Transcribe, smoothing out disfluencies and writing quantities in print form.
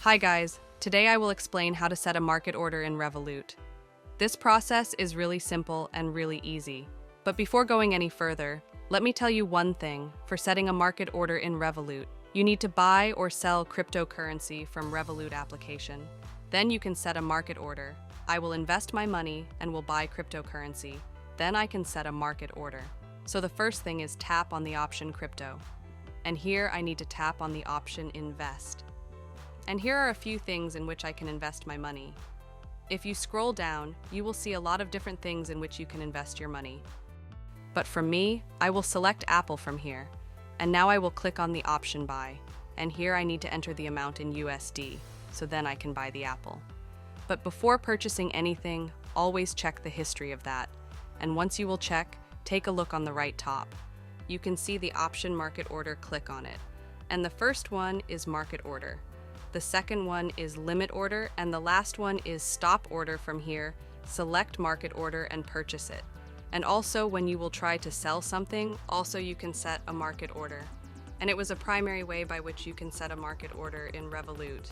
Hi guys, today I will explain how to set a market order in Revolut. This process is really simple and really easy. But before going any further, let me tell you one thing. For setting a market order in Revolut, you need to buy or sell cryptocurrency from Revolut application. Then you can set a market order. I will invest my money and will buy cryptocurrency. Then I can set a market order. So the first thing is tap on the option crypto. And here I need to tap on the option invest. And here are a few things in which I can invest my money. If you scroll down, you will see a lot of different things in which you can invest your money. But for me, I will select Apple from here. And now I will click on the option buy. And here I need to enter the amount in USD, so then I can buy the Apple. But before purchasing anything, always check the history of that. And once you will check, take a look on the right top. You can see the option market order, click on it. And the first one is market order. The second one is limit order, and the last one is stop order. From here, select market order and purchase it. And also when you will try to sell something, also you can set a market order. And it was a primary way by which you can set a market order in Revolut.